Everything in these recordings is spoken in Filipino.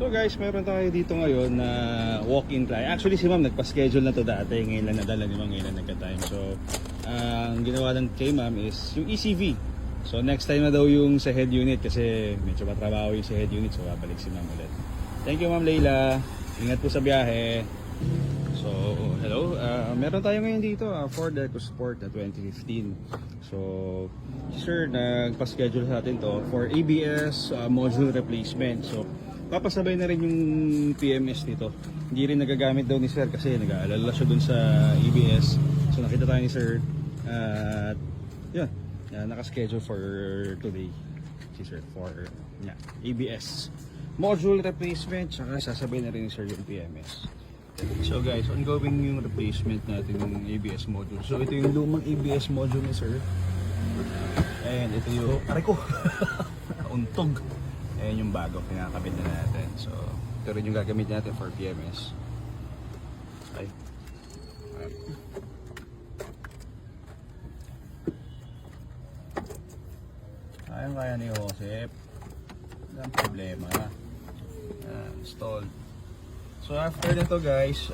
So guys, meron tayo dito ngayon na walk-in client. Actually si ma'am nagpa-schedule na to dati, ngayon lang nadala ni ma'am, ngayon lang nagka-time. So ang ginawa lang kay ma'am is yung ECV. So next time na daw yung sa head unit kasi medyo matrabaho yung sa head unit, so babalik si ma'am ulit. Thank you ma'am Leila, ingat po sa biyahe. So hello, meron tayo ngayon dito Ford EcoSport na 2015. So sir, nagpa-schedule sa atin to for ABS module replacement. So papasabay na rin yung PMS nito. Hindi rin nagagamit daw ni sir kasi nag-aalala siya dun sa ABS. So nakita tayo ni sir at yun, naka-schedule for today si sir for ABS module replacement, saka sasabay na rin ni sir yung PMS. So guys, ongoing yung replacement natin ng ABS module. So ito yung lumang ABS module ni sir. And ito yung aray ko untog. Ayan yung bago, pinakakabit na natin. So, ito rin yung gagamit natin for PMS. Ay. Kaya ni Joseph. Walang problema. Install. So, after nito guys,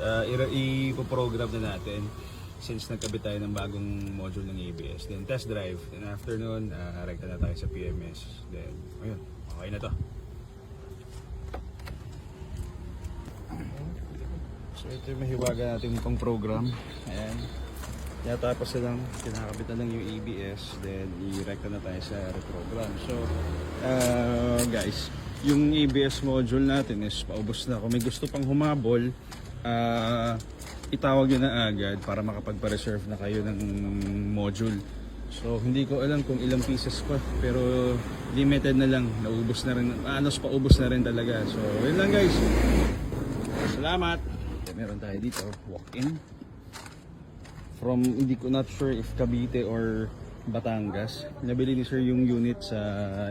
ipoprogram na natin since nagkabit tayo ng bagong module ng ABS. Then, test drive. Then, after nun, rekta na tayo sa PMS. Then, ayun. Okay na to. So ito yung mahiwaga natin itong program. Ayan. Tapos na lang, kinakabit na lang yung ABS. Then i-recta na tayo sa reprogram. So guys, yung ABS module natin is paubos na. Kung may gusto pang humabol, itawag nyo na agad para makapagpa-reserve na kayo ng module. So hindi ko alam kung ilang pieces pa, pero limited na lang, naubos na rin, paubos na rin talaga. So yun lang guys, salamat. Meron tayo dito walk-in from, hindi ko not sure if Cavite or Batangas. Nabili ni sir yung unit sa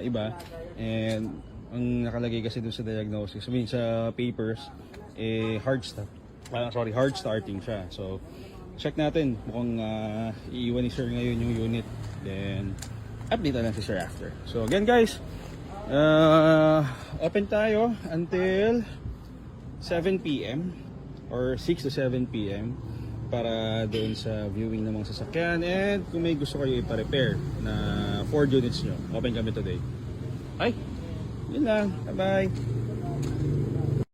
iba, and ang nakalagay kasi dun sa diagnosis, sa papers, hard starting siya. So check natin, mukhang iiwan ni sir ngayon yung unit, then update na lang si sir after. So again guys, open tayo until 7 PM or 6 to 7 PM para doon sa viewing ng mga sasakyan, and kung may gusto kayo ipa-repair na Ford units nyo, open kami today. Ay, yun lang, bye bye.